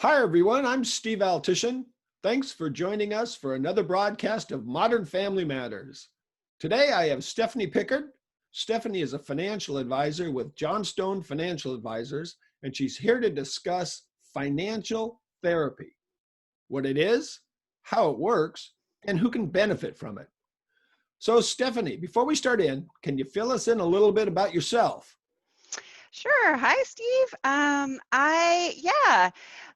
Hi, everyone. I'm Steve Altition. Thanks for joining us for another broadcast of Modern Family Matters. Today, I have Stefanie Pickard. Stefanie is a financial advisor with Johnstone Financial Advisors, and she's here to discuss financial therapy, what it is, how it works, and who can benefit from it. So, Stefanie, before we start in, can you fill us in a little bit about yourself? Sure. Hi, Steve.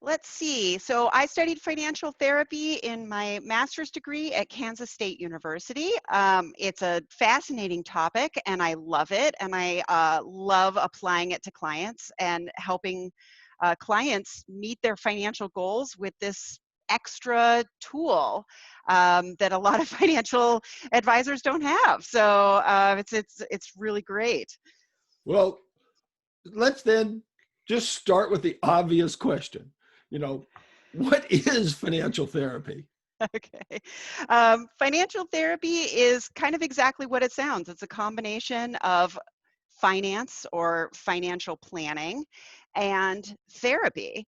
Let's see. So I studied financial therapy in my master's degree at Kansas State University. It's a fascinating topic and I love it. And I love applying it to clients and helping clients meet their financial goals with this extra tool that a lot of financial advisors don't have. So it's really great. Well, let's then just start with the obvious question. You know, what is financial therapy? Okay. Financial therapy is kind of exactly what it sounds. It's a combination of finance or financial planning and therapy.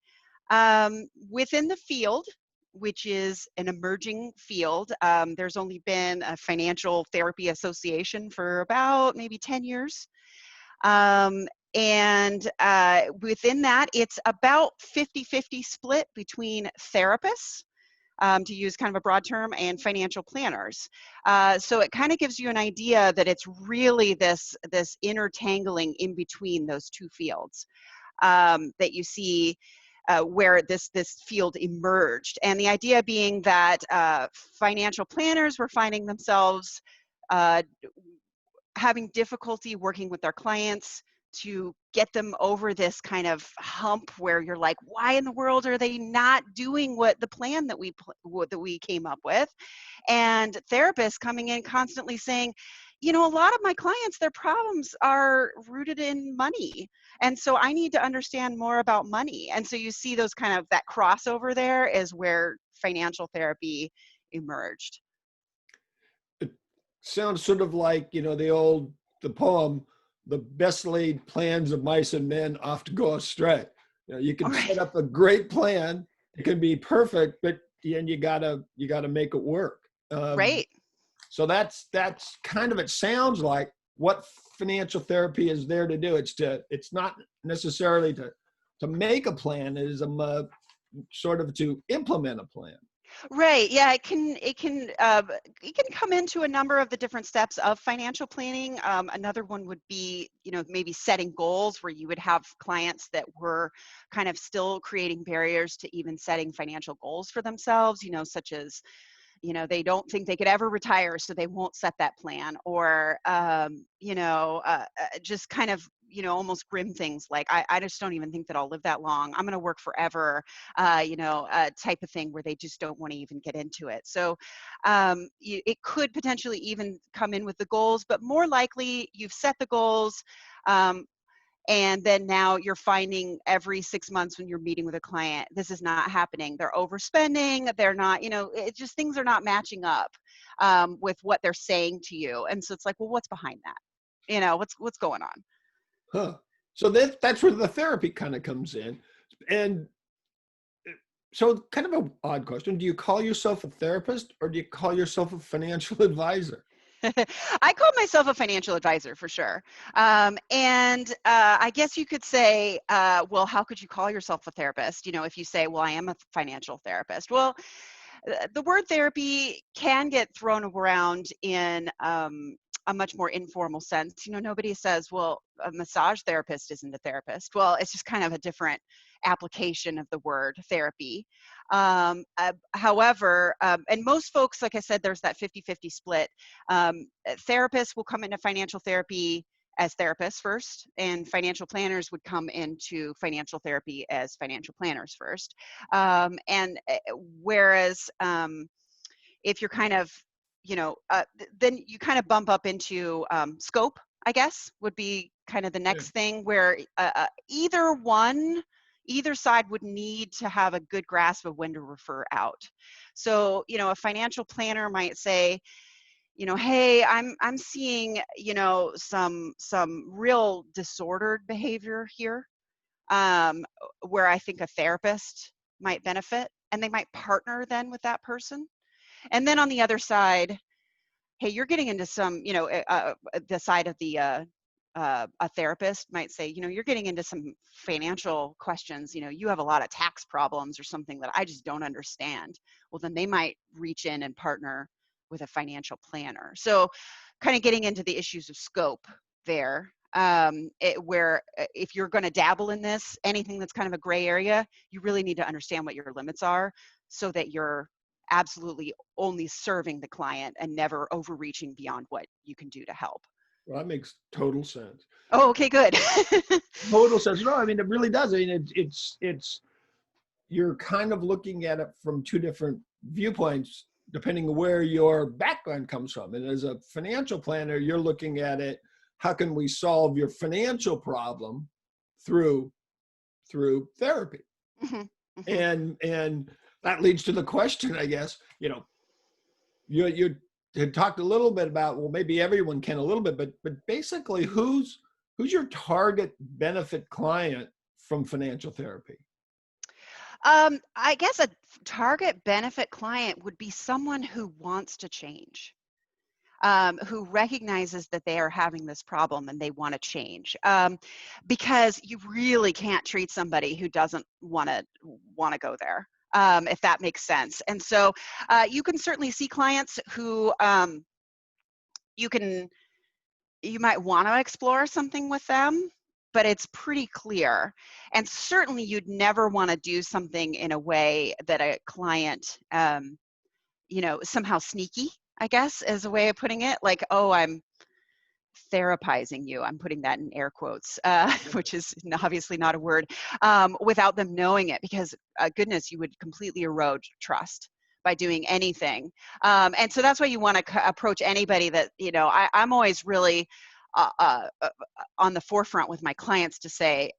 Within the field, which is an emerging field, there's only been a financial therapy association for about maybe 10 years. And within that, it's about 50-50 split between therapists, to use kind of a broad term, and financial planners. So it kind of gives you an idea that it's really this intertangling in between those two fields that you see where this field emerged. And the idea being that financial planners were finding themselves uh, having difficulty working with their clients to get them over this kind of hump where you're like, why in the world are they not doing what the plan that we came up with? And therapists coming in constantly saying, a lot of my clients, their problems are rooted in money. And so I need to understand more about money. And so you see those kind of that crossover there is where financial therapy emerged. It sounds sort of like, the poem, the best laid plans of mice and men often go astray. You All can right. set up a great plan. It can be perfect, but then you gotta make it work. Right. So that's kind of, it sounds like what financial therapy is there to do. It's not necessarily to make a plan. It is sort of to implement a plan. Right. Yeah, it can come into a number of the different steps of financial planning. Another one would be, maybe setting goals where you would have clients that were kind of still creating barriers to even setting financial goals for themselves, such as they don't think they could ever retire, so they won't set that plan, or just kind of almost grim things like I just don't even think that I'll live that long, I'm going to work forever, type of thing, where they just don't want to even get into it. So it could potentially even come in with the goals, but more likely you've set the goals, um, and then now you're finding every 6 months when you're meeting with a client, this is not happening. They're overspending. They're not, it just, things are not matching up with what they're saying to you. And so it's like, well, what's behind that? What's going on? Huh. So that's where the therapy kind of comes in. And so, kind of an odd question. Do you call yourself a therapist or do you call yourself a financial advisor? I call myself a financial advisor for sure. And I guess you could say, well, how could you call yourself a therapist? If you say, well, I am a financial therapist. Well, the word therapy can get thrown around in a much more informal sense. Nobody says, well, a massage therapist isn't a therapist. Well, it's just kind of a different application of the word therapy. However, and most folks, like I said, there's that 50-50 split. Therapists will come into financial therapy as therapists first, and financial planners would come into financial therapy as financial planners first. Whereas if you're kind of, then you kind of bump up into scope, I guess, would be kind of the Yeah. next thing, where either side would need to have a good grasp of when to refer out. So, a financial planner might say, hey, I'm seeing, some real disordered behavior here, um, where I think a therapist might benefit, and they might partner then with that person. And then on the other side, hey, you're getting into some, the side of the a therapist might say, you're getting into some financial questions. You have a lot of tax problems or something that I just don't understand. Well, then they might reach in and partner with a financial planner. So kind of getting into the issues of scope there, where if you're going to dabble in this, anything that's kind of a gray area, you really need to understand what your limits are so that you're absolutely only serving the client and never overreaching beyond what you can do to help. Well, that makes total sense. Oh, okay, good. Total sense. No, I mean, it really does. I mean, it's you're kind of looking at it from two different viewpoints, depending on where your background comes from. And as a financial planner, you're looking at it, how can we solve your financial problem through therapy? Mm-hmm, mm-hmm. And that leads to the question, I guess, you had talked a little bit about, well, maybe everyone can a little bit, but basically who's your target benefit client from financial therapy? I guess a target benefit client would be someone who wants to change, who recognizes that they are having this problem and they want to change. Because you really can't treat somebody who doesn't want to go there, if that makes sense. And so you can certainly see clients who you might want to explore something with them, but it's pretty clear. And certainly you'd never want to do something in a way that a client, somehow sneaky, I guess, is a way of putting it. Like, oh, I'm therapizing you. I'm putting that in air quotes, which is obviously not a word, without them knowing it, because goodness, you would completely erode trust by doing anything. And so that's why you want to approach anybody that, I'm always really on the forefront with my clients to say,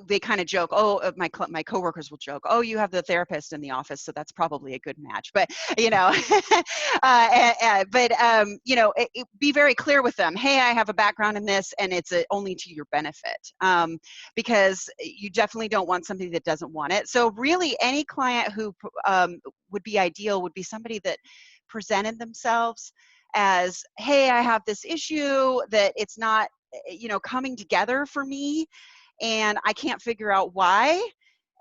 they kind of joke, my coworkers will joke, oh, you have the therapist in the office, so that's probably a good match. But, be very clear with them. Hey, I have a background in this, and it's only to your benefit, because you definitely don't want somebody that doesn't want it. So really, any client who would be ideal would be somebody that presented themselves as, hey, I have this issue that it's not, coming together for me, and I can't figure out why.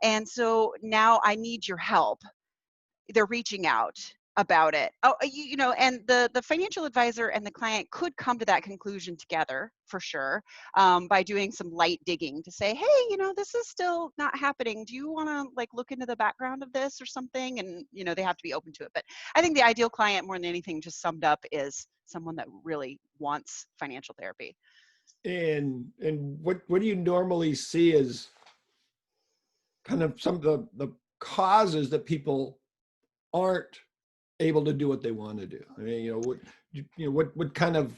And so now I need your help. They're reaching out about it. Oh, and the financial advisor and the client could come to that conclusion together for sure, by doing some light digging to say, hey, this is still not happening. Do you want to look into the background of this or something? And, they have to be open to it. But I think the ideal client, more than anything, just summed up, is someone that really wants financial therapy. And what do you normally see as kind of some of the causes that people aren't able to do what they want to do? I mean, what kind of,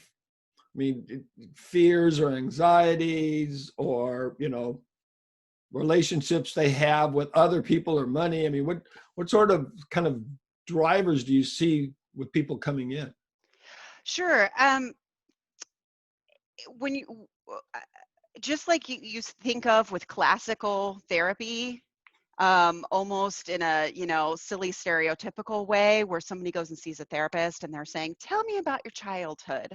fears or anxieties or, relationships they have with other people or money? I mean, what sort of kind of drivers do you see with people coming in? Sure. When you just like you think of with classical therapy, almost in a silly stereotypical way, where somebody goes and sees a therapist and they're saying, tell me about your childhood.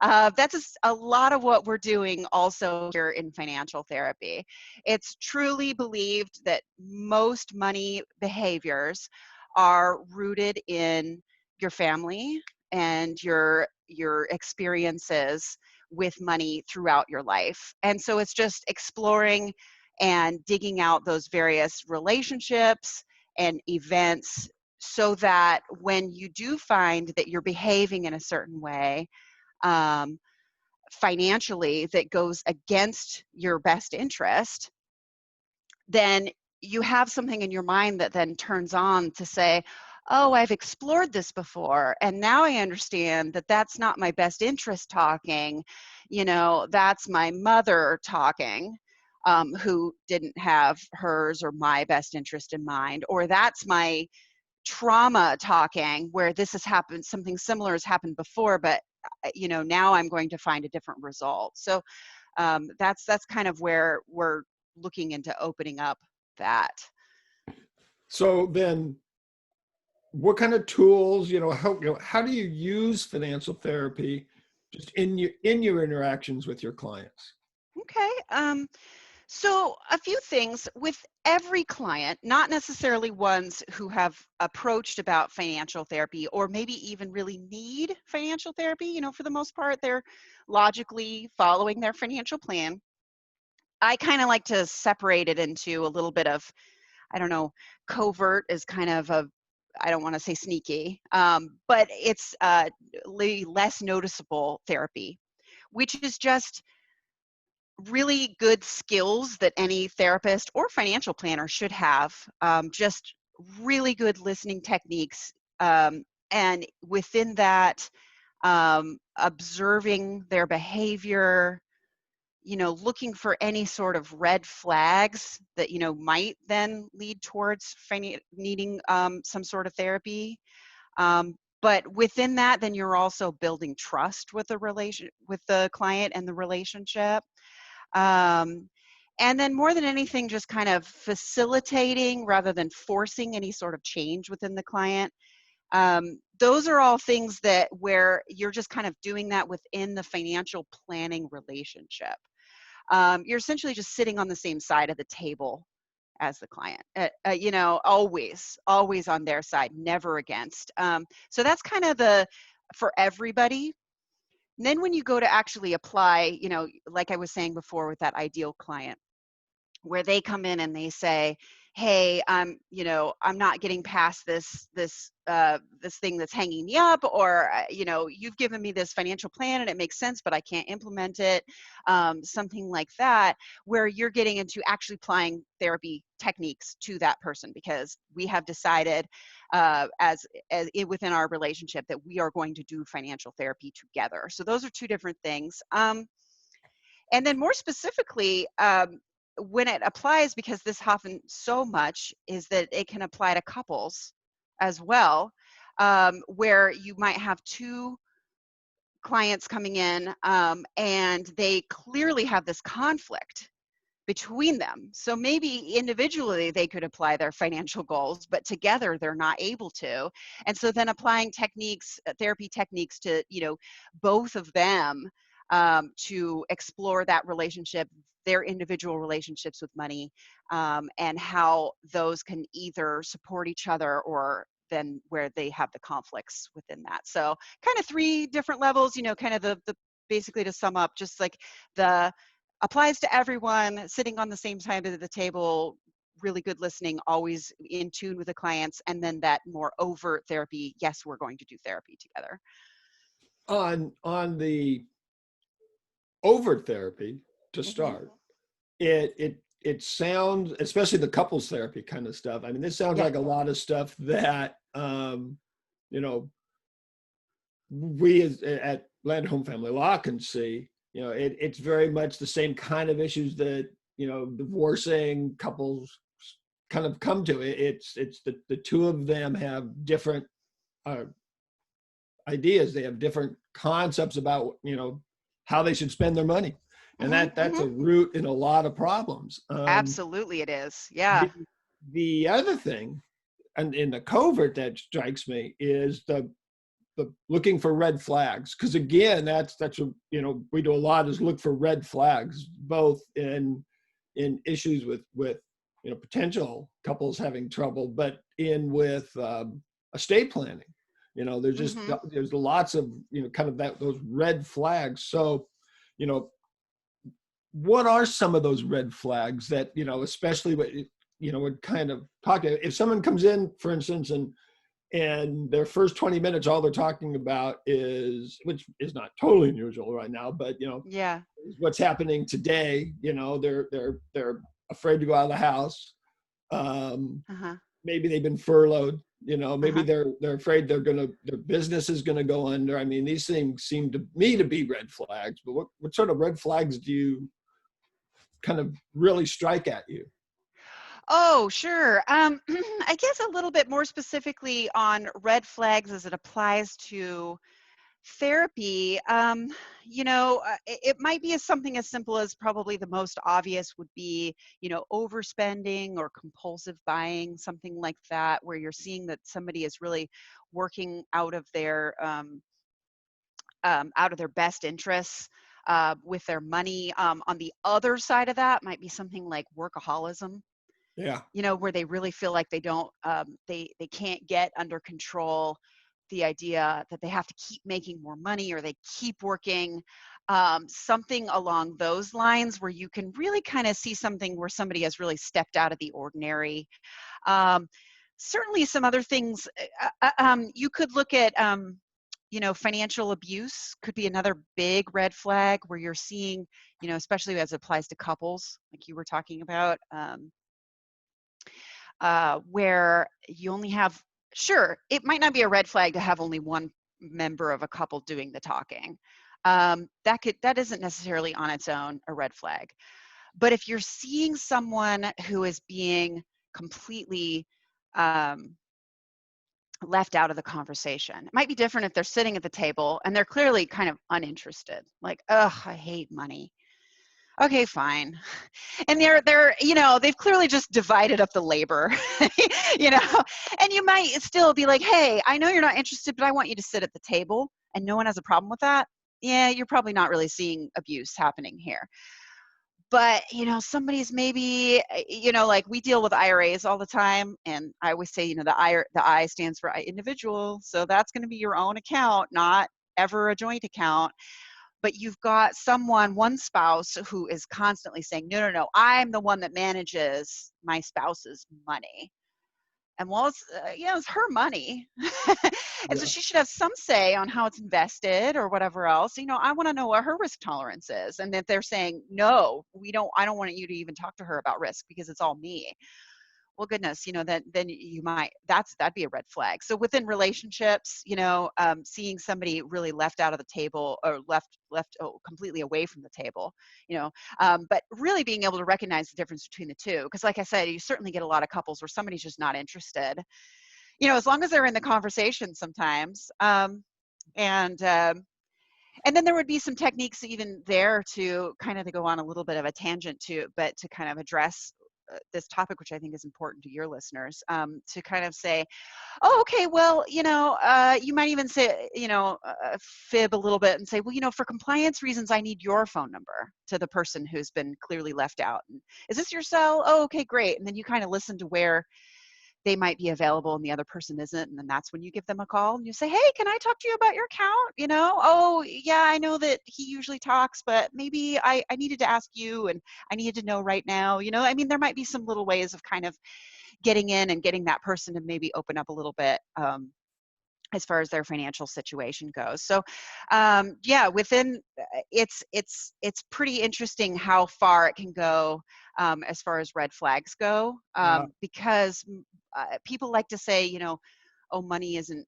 That's a lot of what we're doing also here in financial therapy. It's truly believed that most money behaviors are rooted in your family and your experiences with money throughout your life. And so it's just exploring and digging out those various relationships and events, so that when you do find that you're behaving in a certain way, financially, that goes against your best interest, then you have something in your mind that then turns on to say, oh, I've explored this before, and now I understand that that's not my best interest talking. That's my mother talking, who didn't have hers or my best interest in mind, or that's my trauma talking, where this has happened, something similar has happened before, but now I'm going to find a different result. So that's kind of where we're looking into opening up that. So then what kind of tools, how do you use financial therapy just in your interactions with your clients? Okay. So a few things with every client, not necessarily ones who have approached about financial therapy or maybe even really need financial therapy. For the most part, they're logically following their financial plan. I kind of like to separate it into a little bit of, I don't know, covert is kind of a, I don't want to say sneaky, but it's less noticeable therapy, which is just really good skills that any therapist or financial planner should have. Just really good listening techniques. And within that, observing their behavior, looking for any sort of red flags that, might then lead towards needing some sort of therapy. But within that, then you're also building trust with with the client and the relationship. Um, and then more than anything, just kind of facilitating rather than forcing any sort of change within the client. Those are all things that where you're just kind of doing that within the financial planning relationship. You're essentially just sitting on the same side of the table as the client, always on their side, never against. So that's kind of for everybody. And then when you go to actually apply, like I was saying before with that ideal client, where they come in and they say, hey, I'm not getting past this thing that's hanging me up, or you've given me this financial plan and it makes sense but I can't implement it, something like that, where you're getting into actually applying therapy techniques to that person, because we have decided within our relationship that we are going to do financial therapy together. So those are two different things. And then more specifically, when it applies, because this happens so much, is that it can apply to couples as well, where you might have two clients coming in, and they clearly have this conflict between them. So maybe individually they could apply their financial goals, but together they're not able to. And so then applying techniques, therapy techniques to, both of them, to explore that relationship, their individual relationships with money, and how those can either support each other or then where they have the conflicts within that. So kind of three different levels, kind of the basically, to sum up, just like the applies to everyone, sitting on the same side of the table, really good listening, always in tune with the clients, and then that more overt therapy, yes, we're going to do therapy together. On the overt therapy to Mm-hmm. start, it sounds, especially the couples therapy kind of stuff. I mean, this sounds Yeah. like a lot of stuff that you know we at Land Home Family Law can see. It's very much the same kind of issues that divorcing couples kind of come to. It's the two of them have different uh, ideas. They have different concepts about how they should spend their money, and Mm-hmm. that's Mm-hmm. a root in a lot of problems. Absolutely, it is. Yeah. The, the other thing, and in the covert that strikes me, is the looking for red flags, because again, that's what we do a lot, is look for red flags, both in issues with potential couples having trouble, but in with estate planning. Mm-hmm. There's lots of kind of those red flags. So you know what are some of those red flags that especially what would kind of talk to, if someone comes in, for instance, and their first 20 minutes, all they're talking about is, which is not totally unusual right now, but Yeah. what's happening today. They're afraid to go out of the house. Uh-huh. Maybe they've been furloughed. Maybe Uh-huh. they're afraid their business is gonna go under. I mean, these things seem to me to be red flags. But what sort of red flags do you kind of really strike at you? Oh, sure. I guess a little bit more specifically on red flags as it applies to Therapy, it might be something as simple as, probably the most obvious would be, overspending or compulsive buying, something like that, where you're seeing that somebody is really working out of their best interests with their money. On the other side of that might be something like workaholism, Yeah. where they really feel like they can't get under control the idea that they have to keep making more money, or they keep working. Something along those lines, where you can really kind of see something where somebody has really stepped out of the ordinary. Um, Certainly some other things, you could look at, financial abuse could be another big red flag, where you're seeing, especially as it applies to couples, like you were talking about, where you only have, sure, it might not be a red flag to have only one member of a couple doing the talking. That isn't necessarily on its own a red flag. But if you're seeing someone who is being completely left out of the conversation, it might be different if they're sitting at the table and they're clearly kind of uninterested, like, ugh, I hate money. Okay, fine. And they've clearly just divided up the labor, you know, and you might still be like, hey, I know you're not interested, but I want you to sit at the table, and no one has a problem with that. Yeah, you're probably not really seeing abuse happening here. But, somebody's maybe, like we deal with IRAs all the time. And I always say, the I stands for individual. So that's going to be your own account, not ever a joint account. But you've got one spouse who is constantly saying, no, no, no, I'm the one that manages my spouse's money. And well, it's her money. And so Yeah. she should have some say on how it's invested or whatever else. I want to know what her risk tolerance is. And if they're saying, no, I don't want you to even talk to her about risk because it's all me. Well, goodness, then you might, that'd be a red flag. So within relationships, seeing somebody really left out of the table, or left completely away from the table, but really being able to recognize the difference between the two. Because like I said, you certainly get a lot of couples where somebody's just not interested, as long as they're in the conversation sometimes. And then there would be some techniques even there to kind of to go on a little bit of a tangent but to kind of address this topic, which I think is important to your listeners, to kind of say, oh, okay, well, you might even say, fib a little bit and say, well, for compliance reasons, I need your phone number to the person who's been clearly left out. And is this your cell? Oh, okay, great. And then you kind of listen to where they might be available and the other person isn't. And then that's when you give them a call and you say, hey, can I talk to you about your account? Oh, yeah, I know that he usually talks, but maybe I needed to ask you, and I needed to know right now. There might be some little ways of kind of getting in and getting that person to maybe open up a little bit, as far as their financial situation goes. So, within it's pretty interesting how far it can go, as far as red flags go, Yeah. because people like to say, oh, money isn't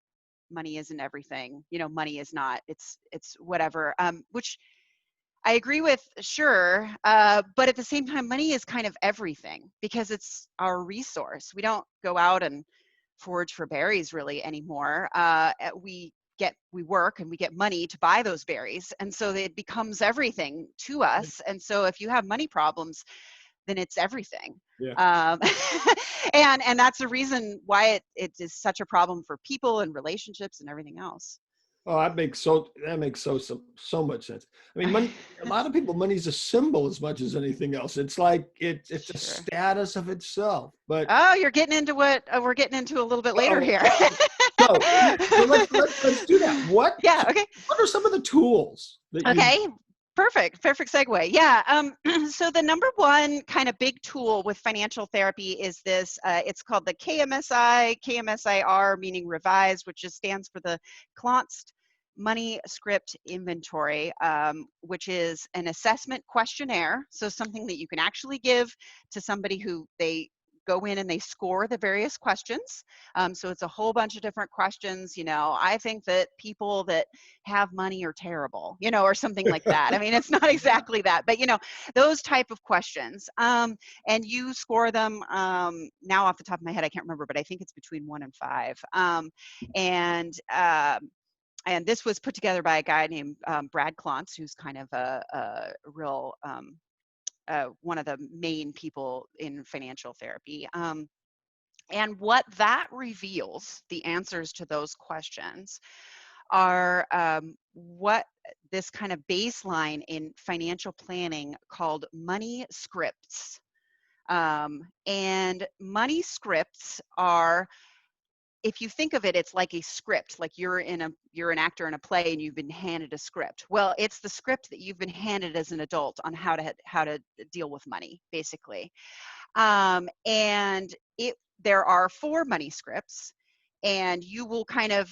everything. Money is not. It's whatever. Which I agree with, sure, but at the same time, money is kind of everything because it's our resource. We don't go out and forage for berries really anymore. We work and we get money to buy those berries, and so it becomes everything to us. And so if you have money problems, then it's everything. Yeah. Um, and that's the reason why it is such a problem for people and relationships and everything else. Oh, that makes so much sense. I mean, money. A lot of people, money's a symbol as much as anything else. It's like it's a Sure. status of itself. But Oh, you're getting into what we're getting into a little bit later oh, here. so let's do that. Yeah. Okay. What are some of the tools that you? Okay. Perfect segue. Yeah. So the number one kind of big tool with financial therapy is this. It's called the KMSIR, meaning revised, which just stands for the Klonst Money Script Inventory, which is an assessment questionnaire. So something that you can actually give to somebody who they go in and they score the various questions. So it's a whole bunch of different questions. I think that people that have money are terrible, or something like that. I mean, it's not exactly that, but those type of questions. And you score them, now off the top of my head, I can't remember, but I think it's between 1 and 5. And and this was put together by a guy named Brad Klontz, who's kind of a real one of the main people in financial therapy. And what that reveals, the answers to those questions, are what this kind of baseline in financial planning called money scripts. And money scripts are, if you think of it, it's like a script, like you're an actor in a play and you've been handed a script. Well, it's the script that you've been handed as an adult on how to deal with money, basically. And there are 4 money scripts, and you will kind of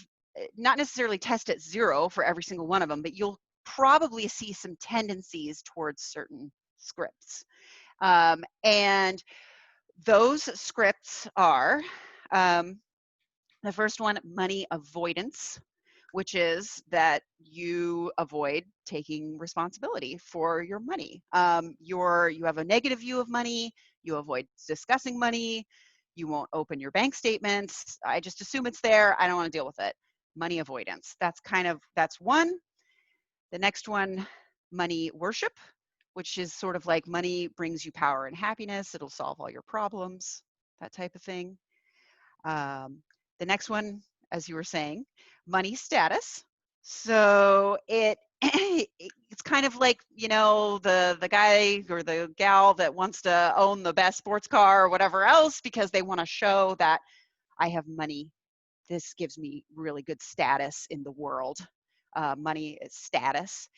not necessarily test at 0 for every single one of them, but you'll probably see some tendencies towards certain scripts. And those scripts are, the first one, money avoidance, which is that you avoid taking responsibility for your money. You have a negative view of money, you avoid discussing money, you won't open your bank statements. I just assume it's there, I don't want to deal with it. Money avoidance. That's one. The next one, money worship, which is sort of like money brings you power and happiness, it'll solve all your problems, that type of thing. The next one, as you were saying, money status. So it's kind of like, the guy or the gal that wants to own the best sports car or whatever else because they want to show that I have money. This gives me really good status in the world. Money is status.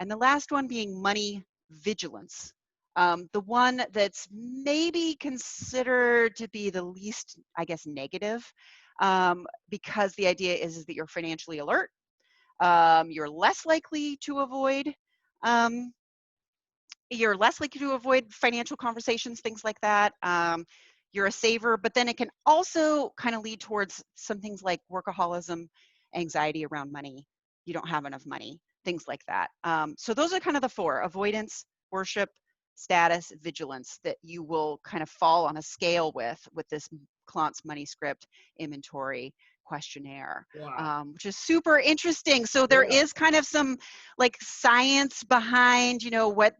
And the last one being money vigilance. The one that's maybe considered to be the least, I guess, negative, because the idea is that you're financially alert. You're less likely to avoid financial conversations, things like that. You're a saver, but then it can also kind of lead towards some things like workaholism, anxiety around money. You don't have enough money, things like that. So those are kind of the 4: avoidance, worship, status, vigilance, that you will kind of fall on a scale with this Klontz money script inventory questionnaire. Wow. Which is super interesting. So there is kind of some like science behind, what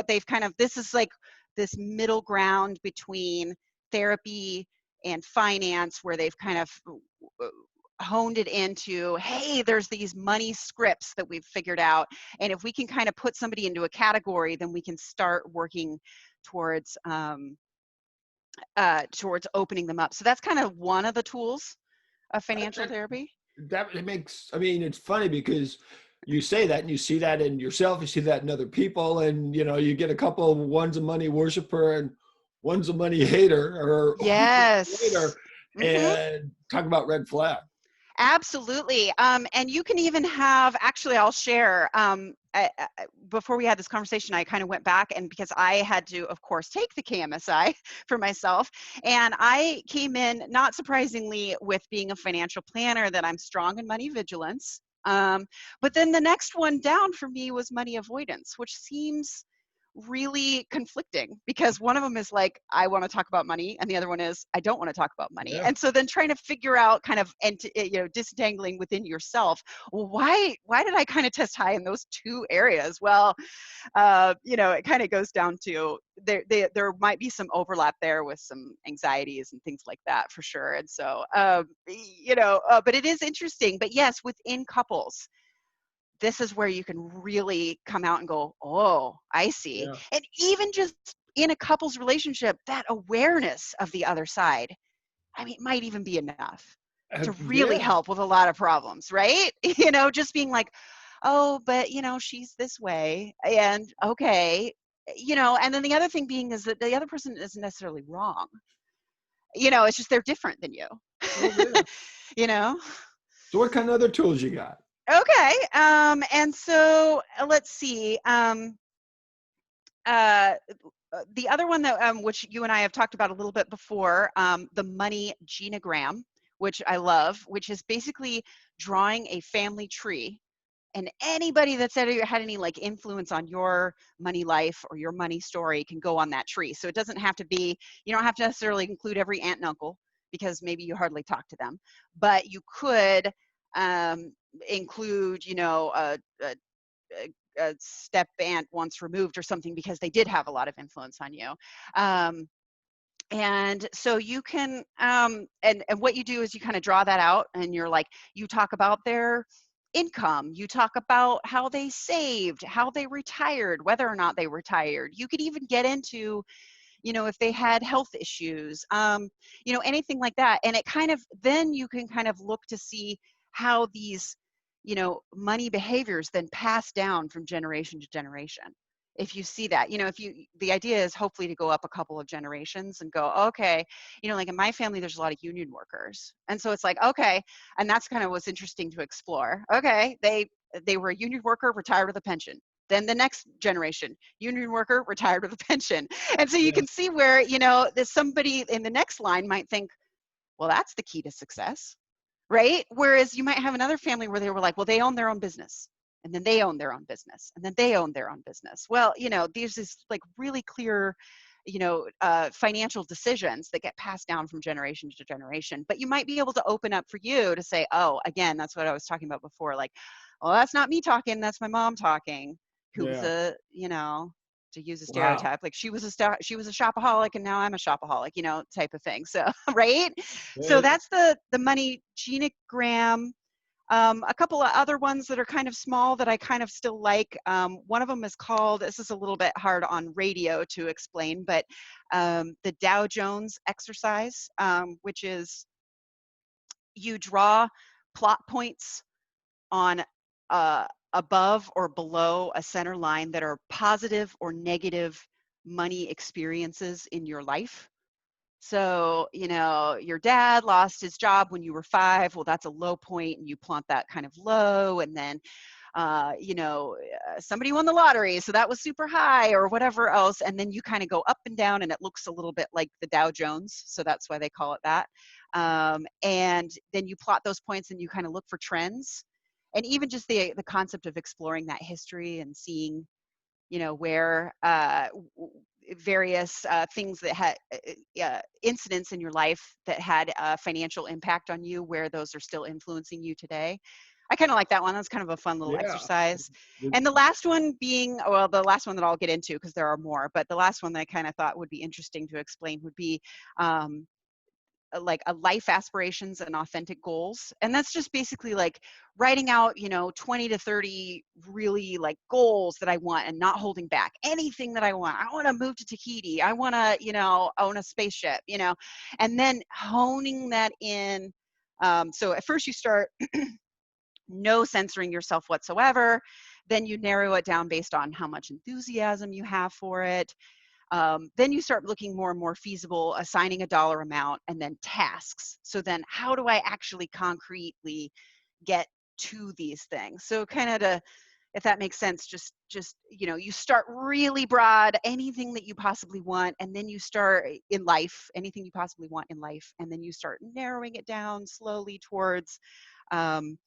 they've kind of, this is like this middle ground between therapy and finance, where they've kind of honed it into, hey, there's these money scripts that we've figured out, and if we can kind of put somebody into a category, then we can start working towards opening them up. So that's kind of one of the tools of financial therapy. That it makes, I mean, it's funny because you say that and you see that in yourself, you see that in other people, and you get a couple, one's a money worshiper and one's a money hater, or yes, and talk about red flag. Absolutely. And you can even have, actually, I'll share, before we had this conversation, I kind of went back, and because I had to, of course, take the KMSI for myself, and I came in, not surprisingly, with being a financial planner, that I'm strong in money vigilance. But then the next one down for me was money avoidance, which seems really conflicting, because one of them is like, I want to talk about money, and the other one is, I don't want to talk about money. And so then trying to figure out kind of, disentangling within yourself, well, why did I kind of test high in those 2 areas? Well, it kind of goes down to there might be some overlap there with some anxieties and things like that, for sure. And so but it is interesting. But yes, within couples, this is where you can really come out and go, oh, I see. Yeah. And even just in a couple's relationship, that awareness of the other side, I mean, it might even be enough to really help with a lot of problems, right? Just being like, oh, but, she's this way, and okay, and then the other thing being is that the other person isn't necessarily wrong. It's just they're different than you. Oh, yeah. So what kind of other tools you got? Okay, and so let's see. The other one that which you and I have talked about a little bit before, the Money Genogram, which I love, which is basically drawing a family tree, and anybody that's had any like influence on your money life or your money story can go on that tree. So it doesn't have to be, you don't have to necessarily include every aunt and uncle, because maybe you hardly talk to them, but you could include, you know, a step aunt once removed or something, because they did have a lot of influence on you. And so you can, and what you do is you kind of draw that out, and you're like, you talk about their income, you talk about how they saved, how they retired, whether or not they retired. You could even get into, you know, if they had health issues, you know, anything like that. And it kind of, then you can kind of look to see how these, you know, money behaviors then pass down from generation to generation. If you see that, you know, if you, the idea is hopefully to go up a couple of generations and go, okay, you know, like in my family, there's a lot of union workers. And so it's like, okay, and that's kind of what's interesting to explore. Okay, they were a union worker, retired with a pension. Then the next generation, union worker, retired with a pension. And so you Yeah. can see where, you know, there's somebody in the next line might think, well, that's the key to success, right? Whereas you might have another family where they were like, well, they own their own business, and then they own their own business, and then they own their own business. Well, you know, these is like really clear, you know, financial decisions that get passed down from generation to generation. But you might be able to open up for you to say, oh, again, that's what I was talking about before. Like, well, that's not me talking, that's my mom talking, who was Yeah. a, you know, to use a Wow. stereotype, like she was a shopaholic, and now I'm a shopaholic, you know, type of thing. So, right? So Yeah. that's the Money Genogram. A couple of other ones that are kind of small that I kind of still like. One of them is called, this is a little bit hard on radio to explain, but the Dow Jones Exercise, which is you draw plot points on above or below a center line that are positive or negative money experiences in your life. So, you know, your dad lost his job when you were 5. Well, that's a low point, and you plot that kind of low. And then, you know, somebody won the lottery, so that was super high, or whatever else. And then you kind of go up and down, and it looks a little bit like the Dow Jones. So that's why they call it that. And then you plot those points, and you kind of look for trends. And even just the concept of exploring that history and seeing, you know, where various things that had incidents in your life that had a financial impact on you, where those are still influencing you today. I kind of like that one. That's kind of a fun little Yeah. exercise. Good. And the last one being, well, the last one that I'll get into, because there are more, but the last one that I kind of thought would be interesting to explain would be um, like a life aspirations and authentic goals. And that's just basically like writing out, you know, 20 to 30 really like goals that I want, and not holding back anything that I want. I want to move to Tahiti. I want to, you know, own a spaceship, you know, and then honing that in. So at first you start no censoring yourself whatsoever. Then you narrow it down based on how much enthusiasm you have for it. Then you start looking more and more feasible, assigning a dollar amount, and then tasks. So then how do I actually concretely get to these things? So kind of to, if that makes sense, just, you know, you start really broad, anything that you possibly want, and then you start in life, anything you possibly want in life, and then you start narrowing it down slowly towards um,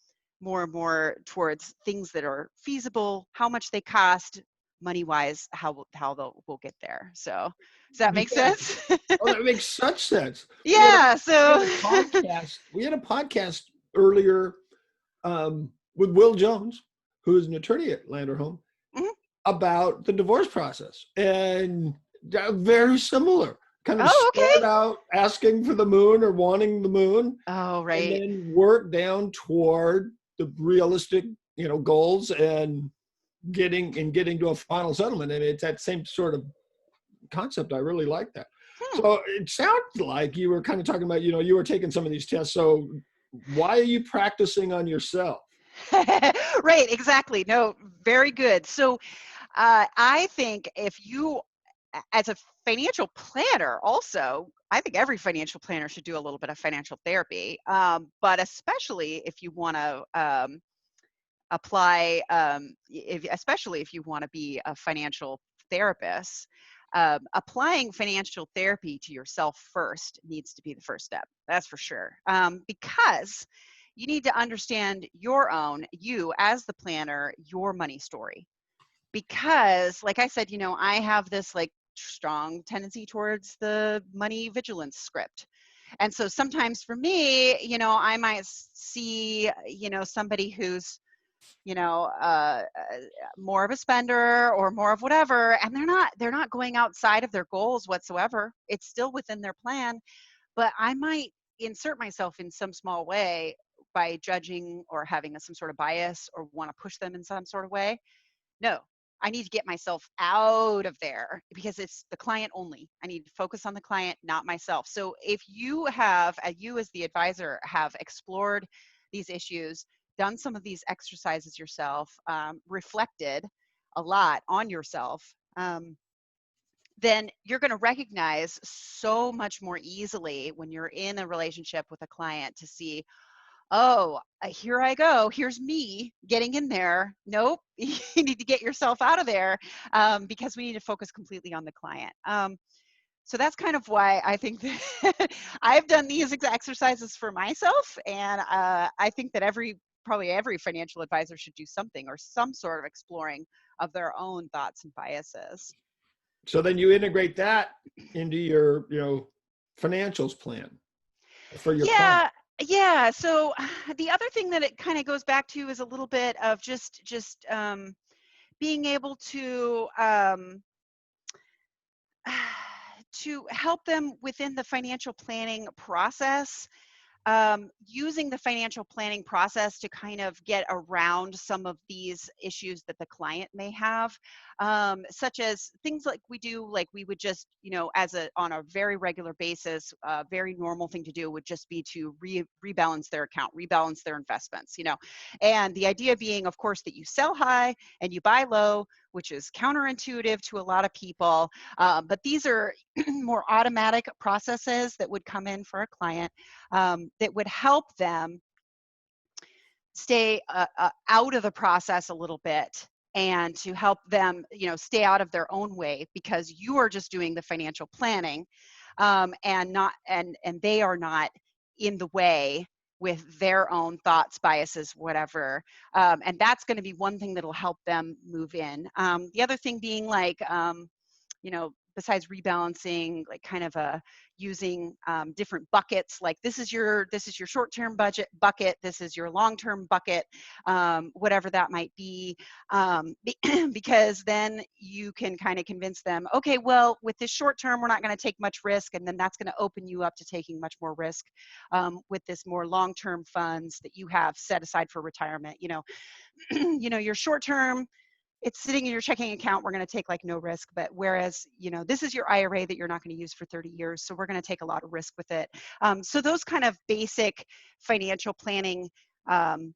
more and more towards things that are feasible, how much they cost, money wise, we'll get there. So does that make Yeah. sense? Oh, that makes such sense. Yeah. We had So a podcast. We had a podcast earlier with Will Jones, who is an attorney at Lander Home, Mhm. about the divorce process, and very similar. Kind of Oh, start okay. out asking for the moon or wanting the moon, Oh, and right. then work down toward the realistic, you know, goals, and getting to a final settlement. And it's that same sort of concept. I really like that. Hmm. So it sounds like you were kind of talking about, you know, you were taking some of these tests. So why are you practicing on yourself? Right, exactly. No, very good. So I think if you, as a financial planner, also, I think every financial planner should do a little bit of financial therapy, but especially if you want to apply, especially if you want to be a financial therapist, applying financial therapy to yourself first needs to be the first step. That's for sure. Because you need to understand you as the planner, your money story. Because, like I said, you know, I have this like strong tendency towards the money vigilance script. And so sometimes for me, I might see, somebody who's, more of a spender or more of whatever, and they're not going outside of their goals whatsoever. It's still within their plan, but I might insert myself in some small way by judging or having some sort of bias or want to push them in some sort of way. No, I need to get myself out of there because it's the client only. I need to focus on the client, not myself. So if you as the advisor have explored these issues, done some of these exercises yourself, reflected a lot on yourself, then you're going to recognize so much more easily when you're in a relationship with a client to see, oh, here I go. Here's me getting in there. Nope, you need to get yourself out of there, because we need to focus completely on the client. So that's kind of why I think that I've done these exercises for myself, and I think that probably every financial advisor should do something or some sort of exploring of their own thoughts and biases. So then you integrate that into your, financials plan for your client. Yeah. So the other thing that it kind of goes back to is a little bit of just being able to to help them within the financial planning process, using the financial planning process to kind of get around some of these issues that the client may have, such as things like we would just, on a very regular basis, a very normal thing to do would just be to rebalance their account, rebalance their investments, and the idea being, of course, that you sell high and you buy low, which is counterintuitive to a lot of people. But these are more automatic processes that would come in for a client, that would help them stay out of the process a little bit, and to help them, stay out of their own way, because you are just doing the financial planning, and they are not in the way with their own thoughts, biases, whatever. And that's going to be one thing that'll help them move in. The other thing being like, besides rebalancing, like kind of using different buckets, like this is your short-term budget bucket, this is your long-term bucket, whatever that might be, because then you can kind of convince them, okay, well, with this short term, we're not going to take much risk, and then that's going to open you up to taking much more risk with this more long-term funds that you have set aside for retirement. Your short term, it's sitting in your checking account, we're going to take like no risk, but whereas, this is your IRA that you're not going to use for 30 years. So we're going to take a lot of risk with it. So those kind of basic financial planning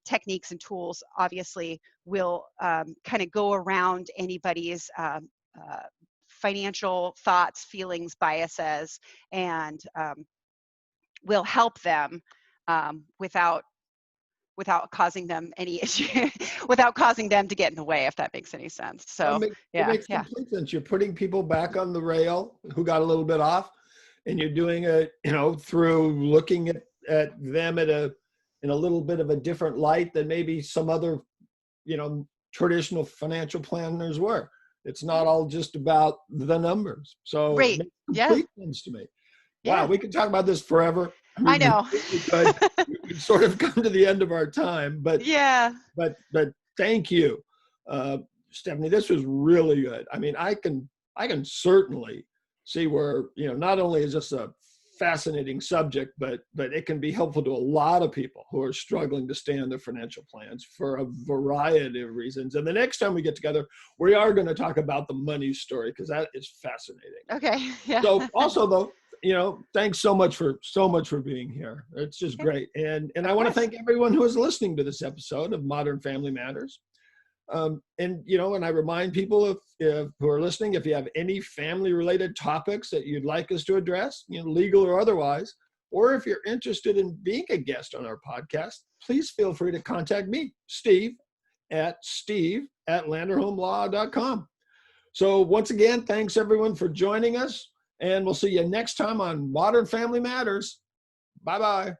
techniques and tools obviously will kind of go around anybody's financial thoughts, feelings, biases, and will help them without causing them any issue, without causing them to get in the way, if that makes any sense. So It makes complete sense. You're putting people back on the rail who got a little bit off, and you're doing it, through looking at them in a little bit of a different light than maybe some other, traditional financial planners were. It's not all just about the numbers. So right. It makes Yeah. complete sense to me. Yeah. Wow, we could talk about this forever. I know. We've sort of come to the end of our time, but yeah. But thank you, Stefanie. This was really good. I mean, I can certainly see where, not only is this a fascinating subject, but it can be helpful to a lot of people who are struggling to stay on their financial plans for a variety of reasons. And the next time we get together, we are going to talk about the money story, because that is fascinating. Okay. Yeah. So also though, thanks so much for being here. It's just great. And I want to thank everyone who is listening to this episode of Modern Family Matters. And I remind people who are listening, if you have any family related topics that you'd like us to address, legal or otherwise, or if you're interested in being a guest on our podcast, please feel free to contact me, Steve at landerhomelaw.com. So once again, thanks everyone for joining us, and we'll see you next time on Modern Family Matters. Bye-bye.